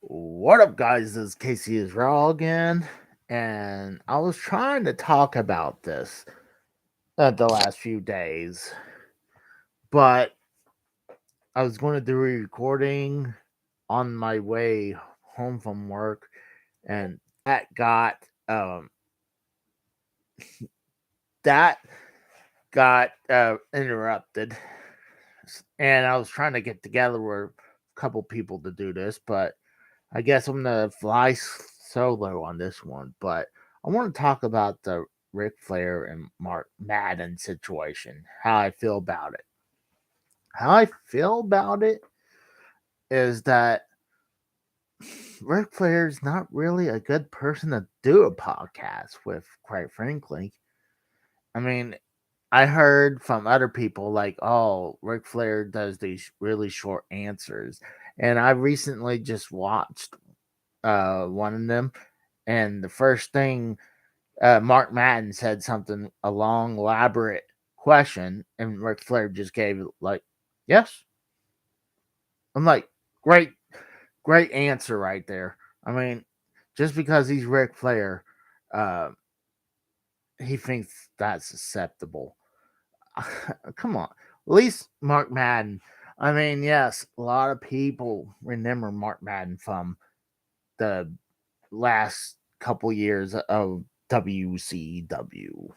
What up, guys? This is Casey is Raw again, and I was trying to talk about this the last few days, but I was going to do a recording on my way home from work, and um that got interrupted, and I was trying to get together with a couple people to do this, but I guess I'm gonna fly solo on this one, but I want to talk about the Ric Flair and Mark Madden situation. How I feel about it. How I feel about it is that Ric Flair's not really a good person to do a podcast with, quite frankly. I mean, I heard from other people like, oh, Ric Flair does these really short answers. And I recently just watched one of them, and the first thing Mark Madden said something a long, elaborate question, and Ric Flair just gave it like, yes. I'm like, great, great answer right there. I mean, just because he's Ric Flair, uh, he thinks that's acceptable. Come on, at least Mark Madden. I mean, yes, a lot of people remember Mark Madden from the last couple years of WCW.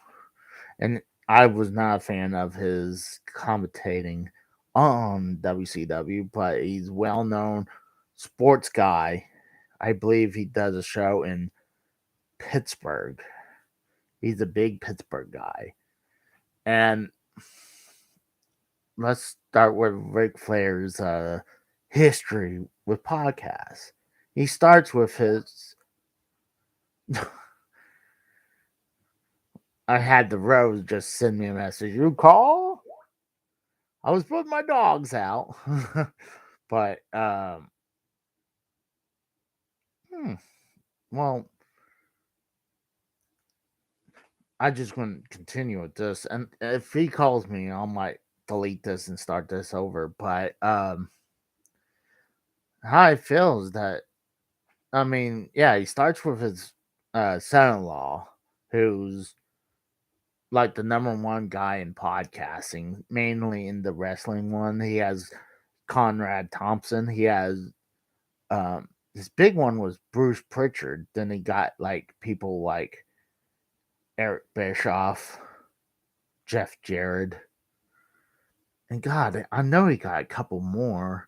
And I was not a fan of his commentating on WCW, but he's well known sports guy. I believe he does a show in Pittsburgh. He's a big Pittsburgh guy. And let's start with Ric Flair's history with podcasts. He starts with his. I had the Rose just send me a message. You call? I was putting my dogs out. But hmm, well, I just going to continue with this, and if he calls me, I might delete this and start this over. But how I feel is that, I mean, yeah, he starts with his son-in-law, who's like the number one guy in podcasting, mainly in the wrestling one. He has Conrad Thompson. He has his big one was Bruce Pritchard. Then he got like people like Eric Bischoff, Jeff Jarrett, and God, I know he got a couple more.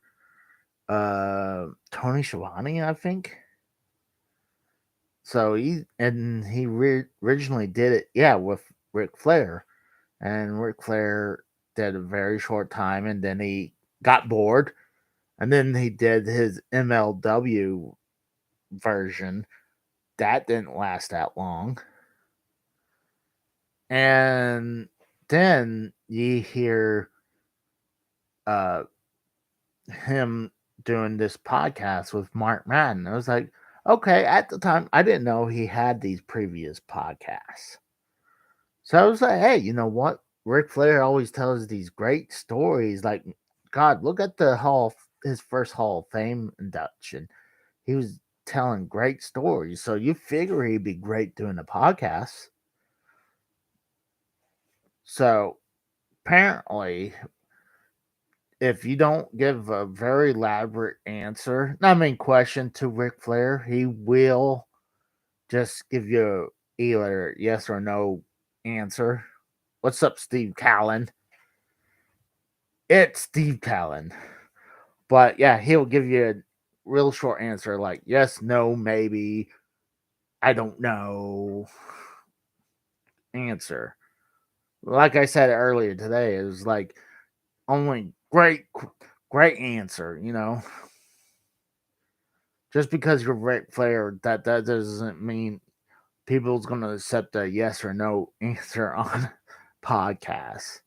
Tony Schiavone, I think. So he originally did it, yeah, with Ric Flair, and Ric Flair did a very short time, and then he got bored, and then he did his MLW version. That didn't last that long, and then you hear uh him doing this podcast with Mark Madden. I was like, okay, at the time, I didn't know he had these previous podcasts. So I was like, hey, you know what? Ric Flair always tells these great stories. Like, God, look at his first Hall of Fame induction. He was telling great stories. So you figure he'd be great doing a podcast. So apparently, if you don't give a very elaborate answer, I mean question to Ric Flair, he will just give you either yes or no answer. What's up, Steve Callan? It's Steve Callan. But yeah, he'll give you a real short answer like yes, no, maybe, I don't know answer. Like I said earlier today, it was like only great answer. Just because you're Ric Flair, that doesn't mean people's gonna accept a yes or no answer on podcasts.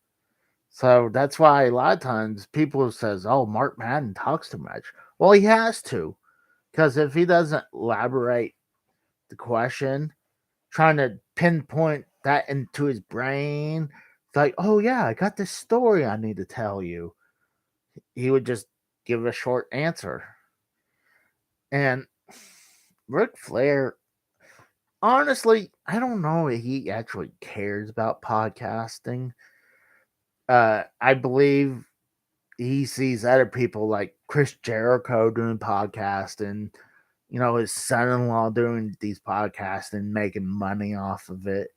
So that's why a lot of times people says, "Oh, Mark Madden talks too much." Well, he has to, because if he doesn't elaborate the question, trying to pinpoint that into his brain, it's like, "Oh yeah, I got this story I need to tell you." He would just give a short answer. And Ric Flair, honestly, I don't know if he actually cares about podcasting. I believe he sees other people like Chris Jericho doing podcasting, his son-in-law doing these podcasts and making money off of it.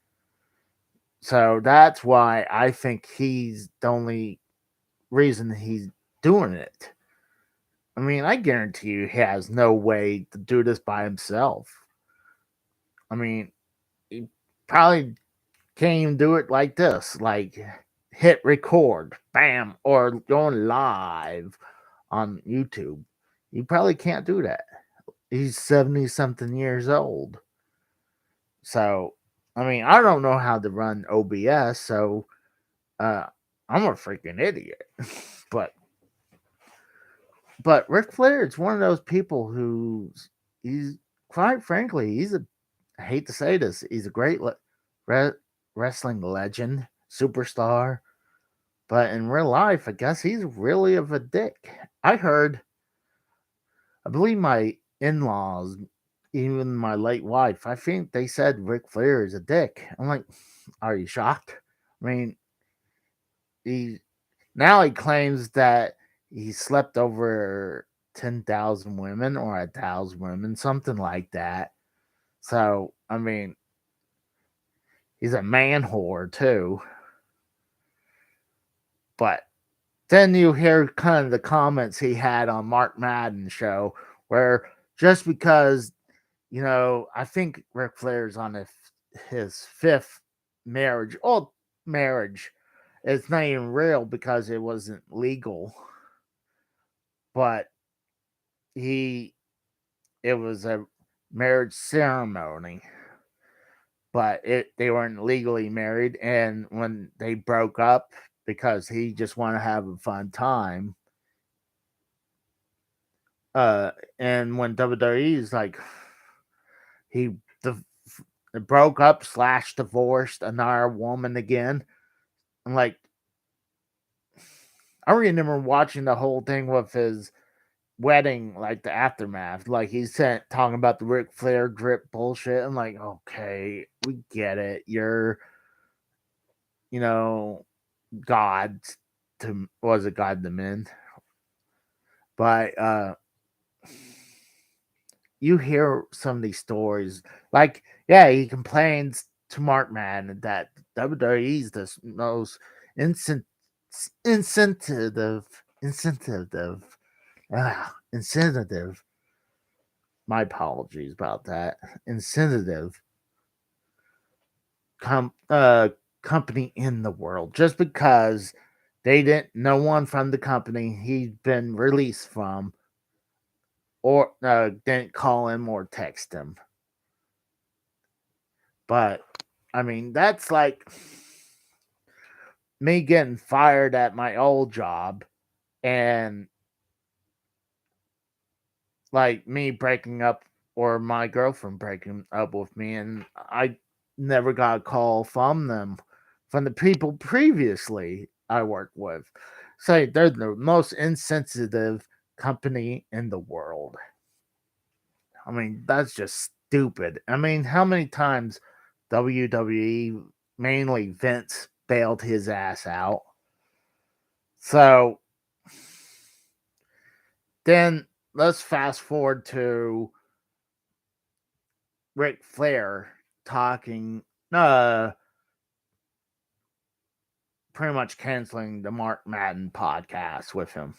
So that's why I think he's the only reason he's doing it. I mean, I guarantee you he has no way to do this by himself. I mean, he probably can't even do it like this, like hit record, bam, or going live on YouTube. He probably can't do that. He's 70 something years old. So, I mean, I don't know how to run OBS, so uh, I'm a freaking idiot. but Ric Flair is one of those people he's quite frankly, I hate to say this, he's a great re- wrestling legend, superstar, but in real life, I guess he's really of a dick. I believe my in laws, even my late wife, I think they said Ric Flair is a dick. I'm like, are you shocked? I mean, he now he claims that he slept over 10,000 women or 1,000 women, something like that. So, I mean, he's a man whore too. But then you hear kind of the comments he had on Mark Madden show where just because, I think Ric Flair's on his fifth marriage. Oh, marriage. It's not even real because it wasn't legal. But he it was a marriage ceremony, but they weren't legally married. And when they broke up because he just wanted to have a fun time, uh, and when WWE's like he the, broke up slash divorced another woman again, and like I remember watching the whole thing with his wedding, like the aftermath. Like he said, talking about the Ric Flair drip bullshit. I'm like, okay, we get it. You're, you know, God to was it God to men? But you hear some of these stories, like yeah, he complains to Mark Madden that WWE's the most incent- insensitive, insensitive, insensitive. My apologies about that. Insensitive com- uh, company in the world just because they didn't no one from the company he'd been released from or didn't call him or text him. But I mean, that's like me getting fired at my old job and like me breaking up or my girlfriend breaking up with me and I never got a call from them from the people previously I worked with. Say they're the most insensitive company in the world. I mean, that's just stupid. I mean, how many times WWE, mainly Vince, bailed his ass out? So then let's fast forward to Ric Flair talking, uh, pretty much canceling the Mark Madden podcast with him.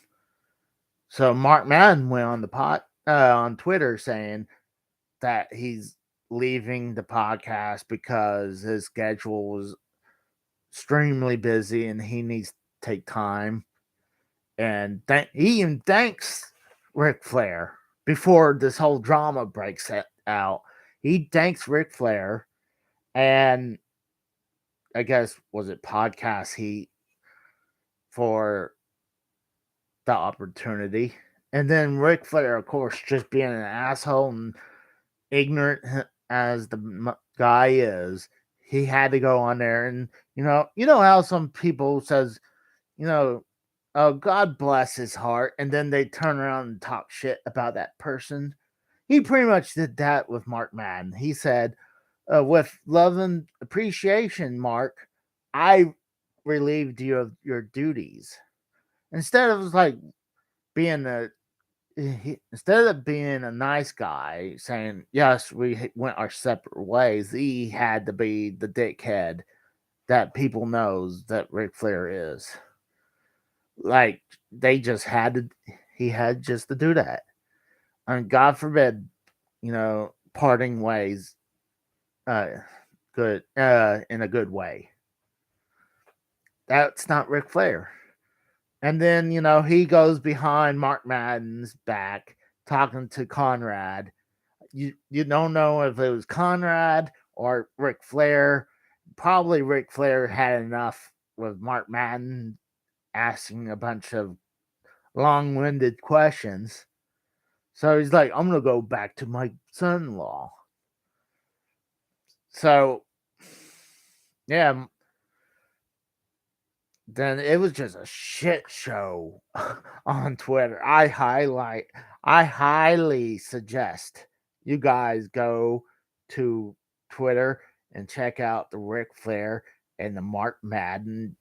So Mark Madden went on the on Twitter saying that he's leaving the podcast because his schedule was extremely busy and he needs to take time. And he even thanks Ric Flair before this whole drama breaks out. He thanks Ric Flair and I guess was it podcast heat for the opportunity. And then Ric Flair, of course, just being an asshole and ignorant as the guy is, he had to go on there and you know how some people says, you know, oh God bless his heart, and then they turn around and talk shit about that person. he pretty much did that with Mark Madden. He said, with love and appreciation, Mark, I relieved you of your duties. Instead of like being instead of being a nice guy saying, yes, we went our separate ways, he had to be the dickhead that people knows that Ric Flair is. Like, they just had to, he had just to do that. And God forbid, parting ways, uh, good, in a good way. That's not Ric Flair. And then, he goes behind Mark Madden's back talking to Conrad. You don't know if it was Conrad or Ric Flair. Probably Ric Flair had enough with Mark Madden asking a bunch of long-winded questions. So he's like, I'm gonna go back to my son-in-law. So yeah, then it was just a shit show on Twitter. I highly suggest you guys go to Twitter and check out the Ric Flair and the Mark Madden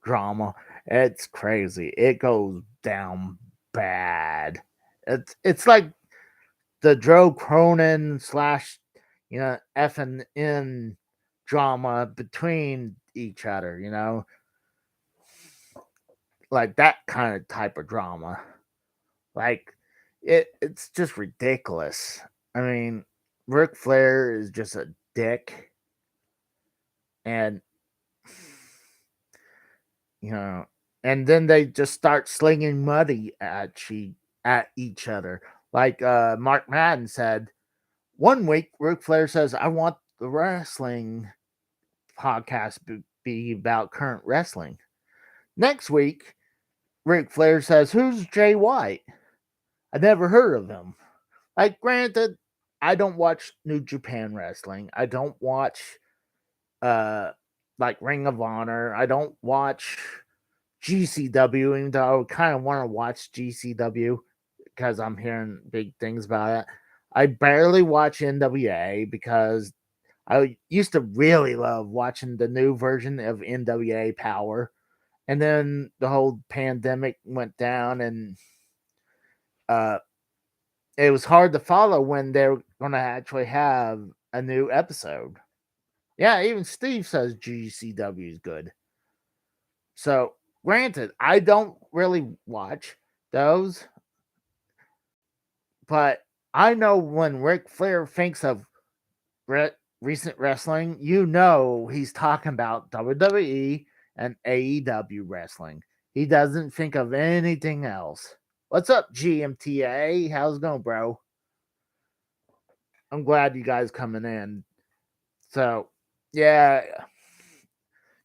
drama. It's crazy. It goes down bad. It's like the Joe Cronin slash FNN drama between each other. Like that kind of type of drama. Like it's just ridiculous. I mean, Ric Flair is just a dick, and you know, and then they just start slinging money at each other. Like Mark Madden said, one week Ric Flair says, "I want the wrestling podcast to be about current wrestling." Next week, Ric Flair says, "Who's Jay White? I never heard of him." Like, granted, I don't watch New Japan Wrestling. I don't watch uh like Ring of Honor. I don't watch GCW, even though I kind of want to watch GCW because I'm hearing big things about it. I barely watch NWA because I used to really love watching the new version of NWA Power. And then the whole pandemic went down, and uh, it was hard to follow when they're going to actually have a new episode. Yeah, even Steve says GCW is good. So, granted, I don't really watch those, but I know when Ric Flair thinks of recent wrestling, he's talking about WWE and AEW wrestling. He doesn't think of anything else. What's up, GMTA? How's it going, bro? I'm glad you guys coming in. So, yeah,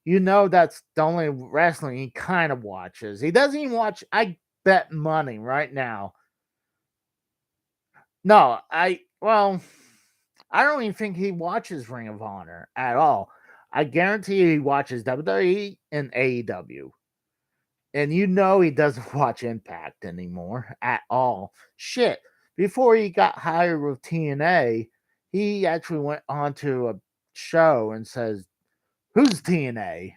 that's the only wrestling he kind of watches. He doesn't even watch. I bet money right now. No, I don't even think he watches Ring of Honor at all. I guarantee he watches WWE and AEW. And he doesn't watch Impact anymore at all. Shit. Before he got hired with TNA, he actually went on to a show and says, "Who's TNA?"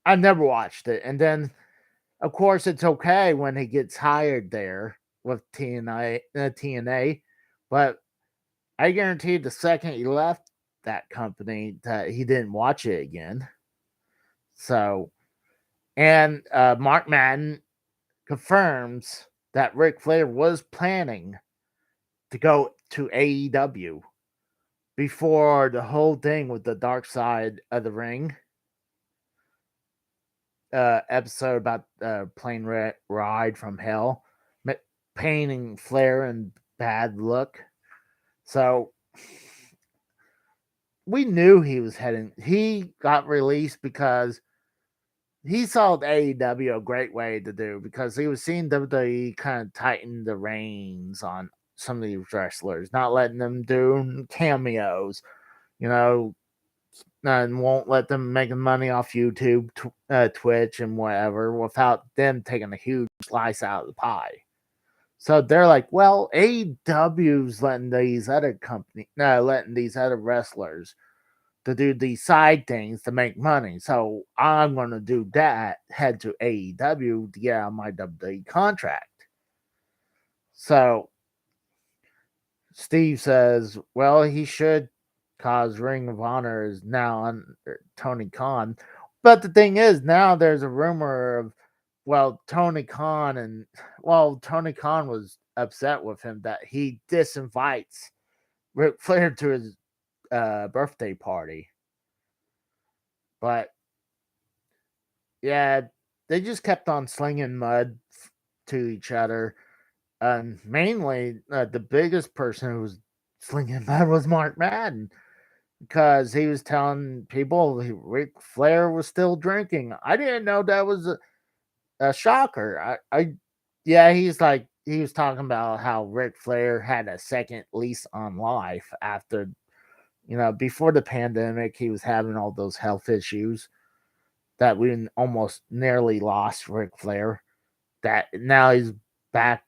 I never watched it. And then, of course, it's okay when he gets hired there with TNA, but I guarantee the second he left that company that he didn't watch it again. So, and Mark Madden confirms that Ric Flair was planning to go to AEW before the whole thing with the Dark Side of the Ring episode about plane ride from hell, painting Flair in bad look. So we knew he was heading. He got released because he saw AEW a great way to do, because he was seeing WWE kind of tighten the reins on some of these wrestlers, not letting them do cameos, you know, and won't let them making money off YouTube, Twitch, and whatever without them taking a huge slice out of the pie. So they're like, well, AEW's letting these other letting these other wrestlers to do these side things to make money. So I'm going to do that, head to AEW to get out of my WWE contract. So Steve says, well, he should, cause Ring of Honor is now on Tony Khan. But the thing is, now there's a rumor of, Tony Khan was upset with him that he disinvites Ric Flair to his birthday party. But yeah, they just kept on slinging mud to each other. And mainly, the biggest person who was slinging mud was Mark Madden, because he was telling people Ric Flair was still drinking. I didn't know that was a shocker. Yeah, he was talking about how Ric Flair had a second lease on life after, before the pandemic, he was having all those health issues that we almost nearly lost Ric Flair. That now he's back,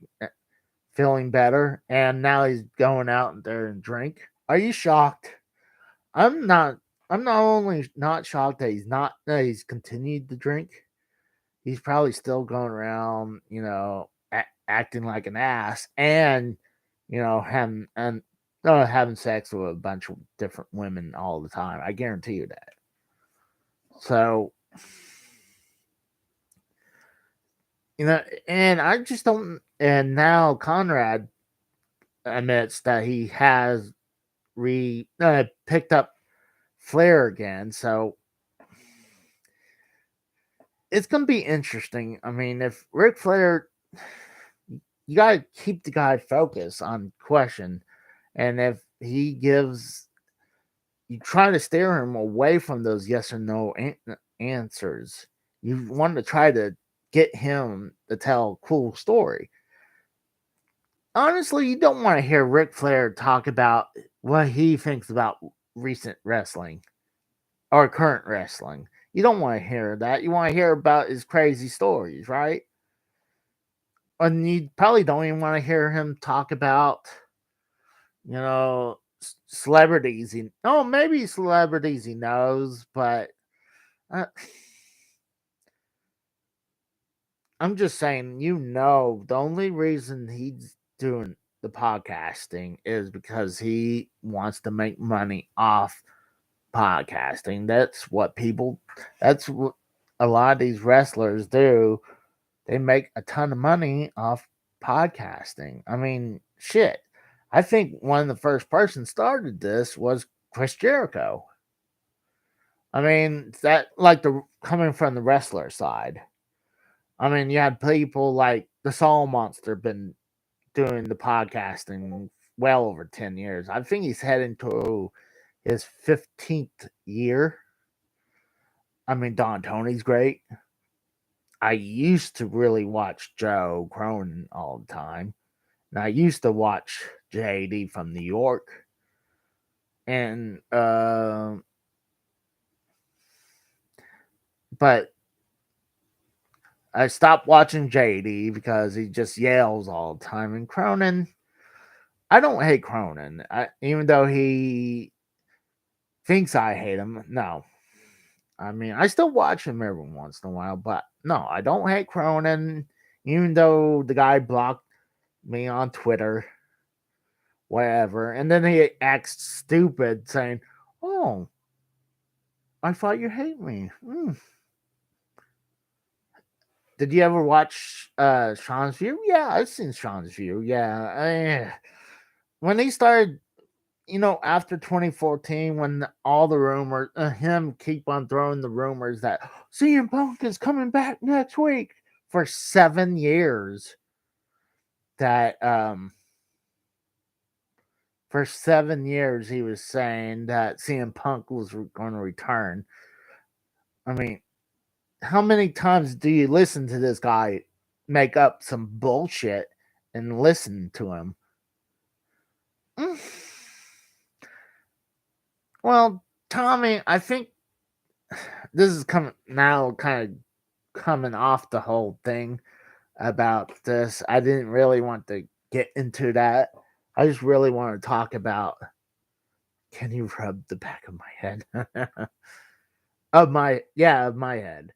feeling better, and now he's going out there and drink. Are you shocked? I'm not. I'm not only not shocked that he's continued to drink. He's probably still going around, acting like an ass, and having sex with a bunch of different women all the time. I guarantee you that. So, and I just don't. And now Conrad admits that he has picked up Flair again. So it's gonna be interesting. I mean, if Ric Flair, you gotta keep the guy focused on question, and if he gives, you try to steer him away from those yes or no answers. You want to try to get him to tell a cool story. Honestly, you don't want to hear Ric Flair talk about what he thinks about recent wrestling or current wrestling. You don't want to hear that. You want to hear about his crazy stories, right? And you probably don't even want to hear him talk about, celebrities. Maybe celebrities he knows, but uh, I'm just saying, the only reason he's doing the podcasting is because he wants to make money off podcasting. That's what a lot of these wrestlers do. They make a ton of money off podcasting. I mean, shit. I think one of the first persons started this was Chris Jericho. I mean, that like the coming from the wrestler side. I mean, you had people like the Soul Monster been doing the podcasting well over 10 years. I think he's heading to his 15th year. I mean, Don Tony's great. I used to really watch Joe Cronin all the time. And I used to watch JD from New York. And, but I stopped watching JD because he just yells all the time. And Cronin, I don't hate Cronin, even though he thinks I hate him. No, I mean, I still watch him every once in a while, but no, I don't hate Cronin, even though the guy blocked me on Twitter, whatever. And then he acts stupid saying, oh, I thought you hate me. Did you ever watch Sean's View? Yeah, I've seen Sean's View. Yeah. When he started, after 2014, when all the rumors, him keep on throwing the rumors that CM Punk is coming back next week for 7 years. That for 7 years he was saying that CM Punk was going to return. I mean, how many times do you listen to this guy make up some bullshit and listen to him? Mm. Well, Tommy, I think this is coming now, kind of coming off the whole thing. about this. I didn't really want to get into that. I just really want to talk about, can you rub the back of my head? Of my head.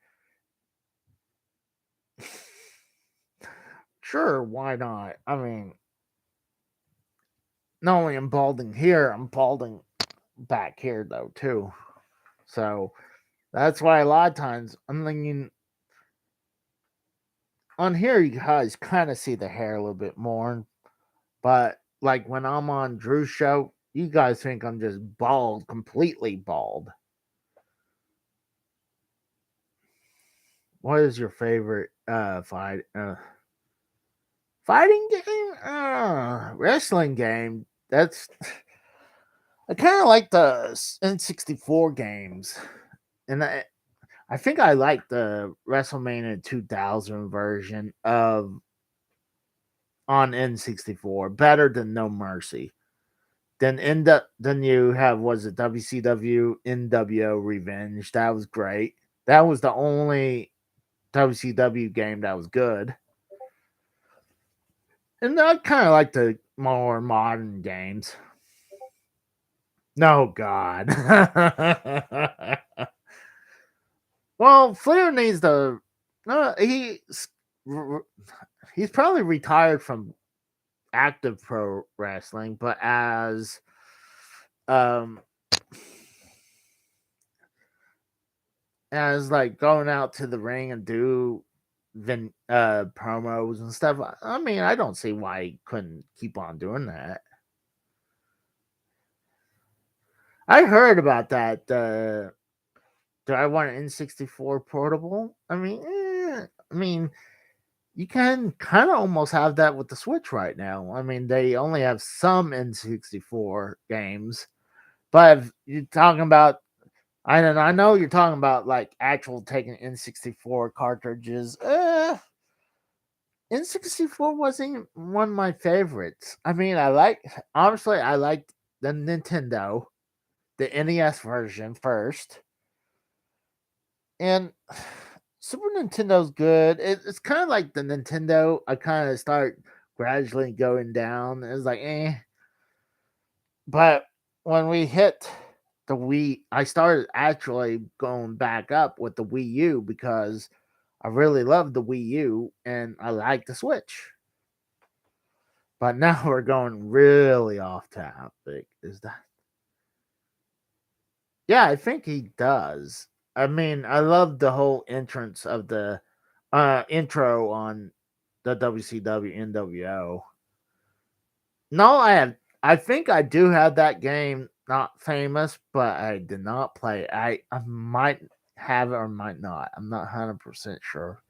Sure, why not? I mean, not only I'm balding here, I'm balding back here though too. So that's why a lot of times I'm thinking on here you guys kind of see the hair a little bit more, but like when I'm on Drew's show, you guys think I'm just bald, completely bald. What is your favorite fighting game? Wrestling game. That's I kind of like the N64 games, and I think I like the WrestleMania 2000 version of on N64 better than No Mercy. Then you have, was it WCW NWO Revenge? That was great. That was the only WCW game that was good. And I kind of like the more modern games. No, God. Well, Flair needs to. No, he's probably retired from active pro wrestling, but um as like going out to the ring and do promos and stuff. I mean, I don't see why he couldn't keep on doing that. I heard about that. Do I want an N64 portable? I mean, you can kind of almost have that with the Switch right now. I mean, they only have some N64 games, but if you're talking about, I know you're talking about like actual taking N64 cartridges. N64 wasn't one of my favorites. I mean, honestly, I liked the Nintendo, the NES version first, and Super Nintendo's good. It's kind of like the Nintendo. I kind of start gradually going down. It's like, but when we hit the Wii, I started actually going back up with the Wii U because I really love the Wii U and I like the Switch. But now we're going really off topic. Is that? Yeah, I think he does. I mean, I love the whole entrance of the intro on the WCW NWO. No, I think I do have that game not famous, but I did not play. I might have it or might not. I'm not 100% sure.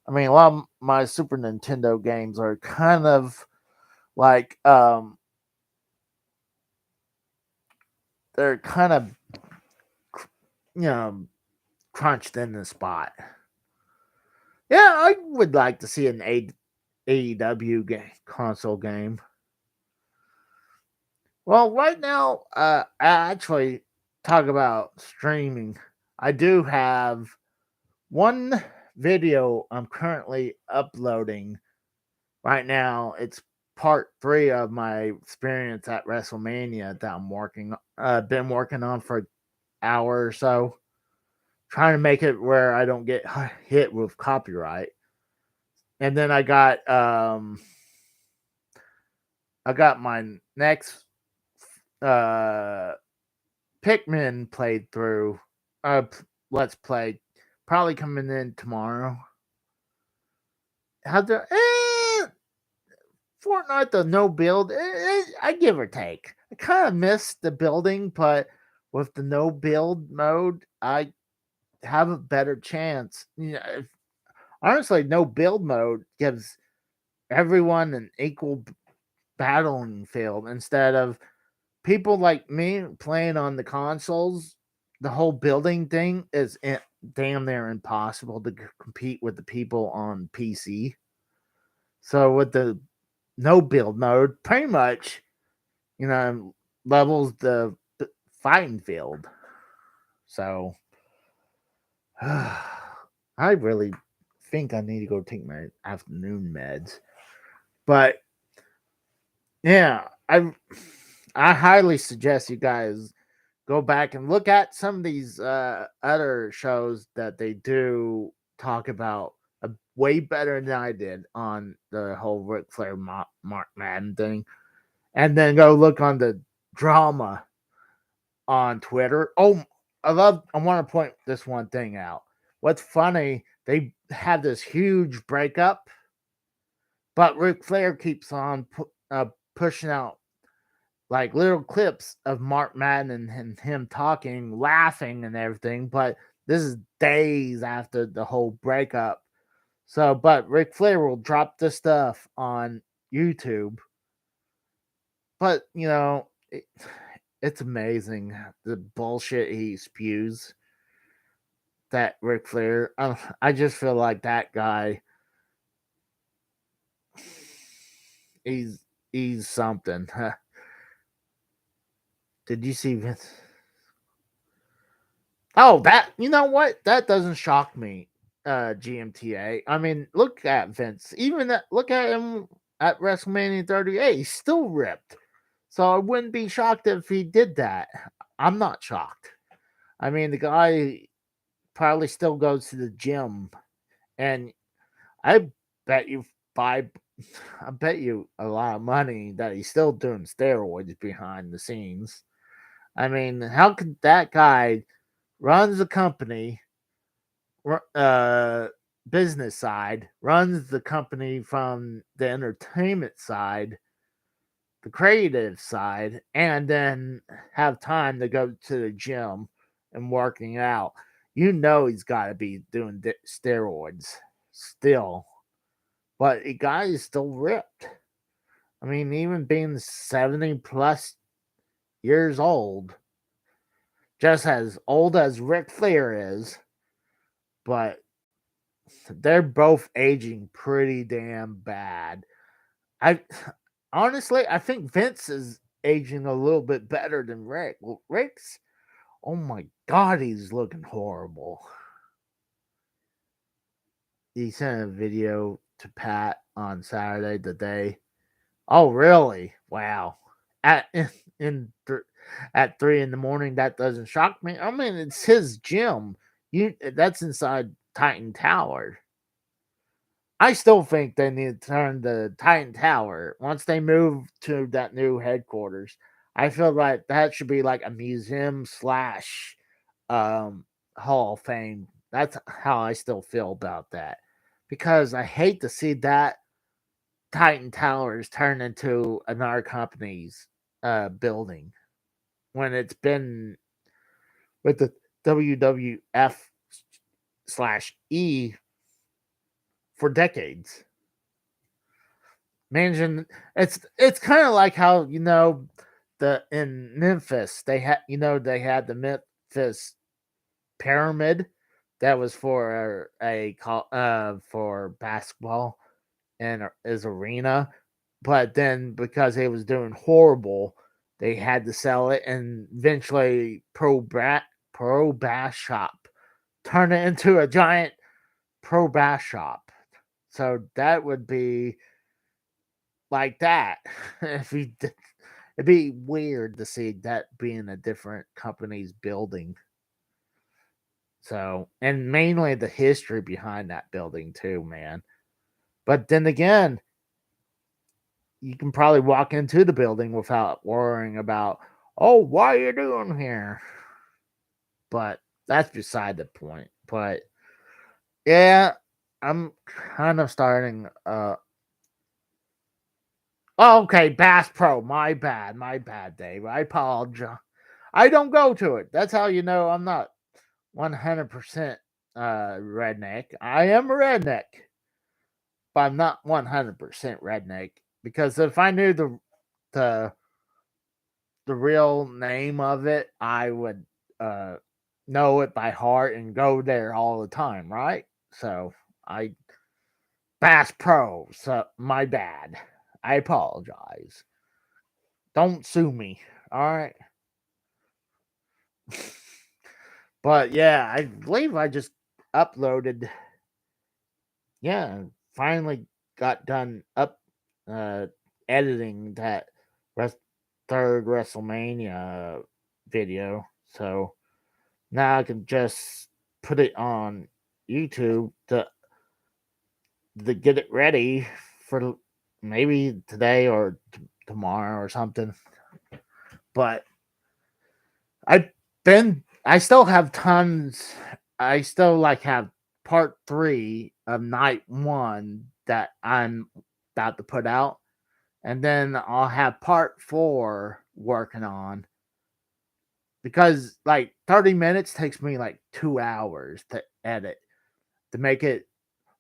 I mean, a lot of my Super Nintendo games are kind of like they're kind of you know crunched in the spot. Yeah, I would like to see an AEW console game. Well, right now, I actually talk about streaming. I do have one video I'm currently uploading right now. It's part 3 of my experience at WrestleMania that I'm been working on for an hour or so, trying to make it where I don't get hit with copyright. And then I got my next uh Pikmin played through. Let's play probably coming in tomorrow. How the Fortnite, the no build? I give or take. I kind of miss the building, but with the no build mode, I have a better chance. Honestly, no build mode gives everyone an equal battling field instead of people like me playing on the consoles. The whole building thing is damn near impossible to compete with the people on PC. So with the no build mode, pretty much, you know, levels the fighting field. So I really think I need to go take my afternoon meds. But yeah, I highly suggest you guys go back and look at some of these other shows that they do talk about way better than I did on the whole Ric Flair Mark Madden thing, and then go look on the drama on Twitter. Oh, I want to point this one thing out. What's funny? They have this huge breakup, but Ric Flair keeps on pushing out like little clips of Mark Madden and him talking, laughing, and everything. But this is days after the whole breakup. So, but Ric Flair will drop this stuff on YouTube. But, it's amazing the bullshit he spews. That Ric Flair, I just feel like that guy, he's he's something. Did you see Vince? Oh, that you know what? That doesn't shock me. GMTA. I mean, look at Vince. Look at him at WrestleMania 38. He's still ripped. So I wouldn't be shocked if he did that. I'm not shocked. I mean, the guy probably still goes to the gym, and I bet you five. I bet you a lot of money that he's still doing steroids behind the scenes. I mean, how could that guy runs a company, uh, business side, runs the company from the entertainment side, the creative side, and then have time to go to the gym and working out? You know he's got to be doing steroids still, but the guy is still ripped. I mean, even being 70 plus years old, just as old as Ric Flair is, but they're both aging pretty damn bad. I honestly, I think Vince is aging a little bit better than Rick. Rick's, oh my god, he's looking horrible. He sent a video to Pat on Saturday the day. Oh, really? Wow. At in at 3 in the morning, that doesn't shock me. I mean, it's his gym. That's inside Titan Tower. I still think they need to turn the Titan Tower once they move to that new headquarters. I feel like that should be like a museum slash Hall of Fame. That's how I still feel about that. Because I hate to see that Titan Towers turn into another company's building when it's been with the WWF slash E for decades. Managing it's kind of like how the in Memphis they had the Memphis pyramid that was for for basketball and his arena, but then because it was doing horrible, they had to sell it, and eventually Pro Bass Shop turned it into a giant Pro Bass Shop. So that would be like that. if he did, it'd be weird to see that being a different company's building. So, and mainly the history behind that building too, man. But then again, you can probably walk into the building without worrying about, oh, what are you doing here? But that's beside the point. But yeah, I'm kind of starting oh, okay, Bass Pro. My bad, Dave. I apologize. I don't go to it. That's how you know I'm not 100% redneck. I am a redneck, but I'm not 100% redneck, because if I knew the the real name of it, I would uh know it by heart and go there all the time, right? So I Bass Pro. So my bad. I apologize. Don't sue me. All right. But yeah, I believe I just uploaded yeah, finally got done up uh editing that res- third WrestleMania video. So now I can just put it on YouTube to get it ready for maybe today or tomorrow or something. But I still have tons. I still like have part 3 of night 1 that I'm about to put out, and then I'll have part 4 working on, because like 30 minutes takes me like 2 hours to edit, to make it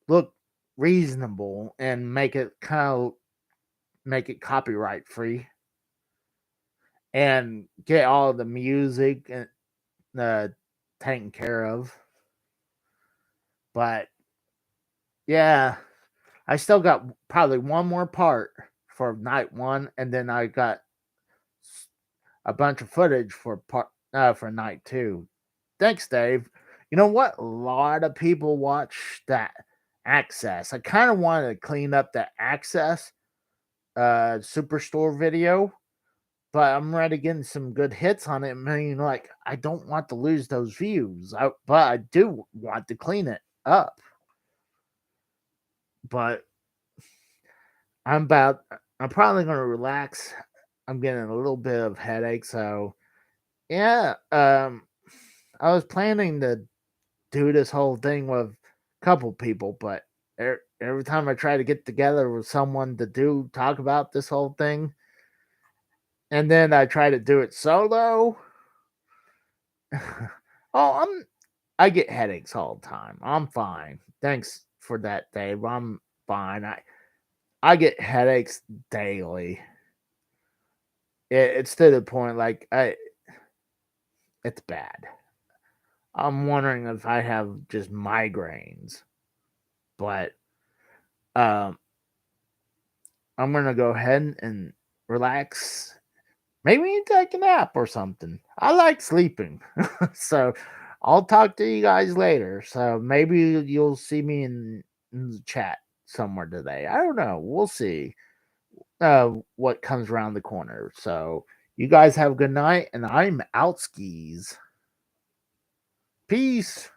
look reasonable and make it copyright free, and get all the music and uh, taken care of. But yeah, I still got probably one more part for night 1, and then I got a bunch of footage for night 2. Thanks, Dave. You know what? A lot of people watch that Access. I kind of wanted to clean up the Access Superstore video, but I'm already getting some good hits on it. I mean, like, I don't want to lose those views, but I do want to clean it up. But I'm about. I'm probably going to relax. I'm getting a little bit of headache, so yeah. I was planning to do this whole thing with a couple people, but every time I try to get together with someone to talk about this whole thing, and then I try to do it solo. oh, I get headaches all the time. I'm fine. Thanks for that, Dave. I'm fine. I get headaches daily. It's to the point like it's bad. I'm wondering if I have just migraines, but um, I'm gonna go ahead and relax. Maybe take a nap or something. I like sleeping, so I'll talk to you guys later. So maybe you'll see me in the chat somewhere today. I don't know. We'll see what comes around the corner. So you guys have a good night, and I'm out skis. Peace.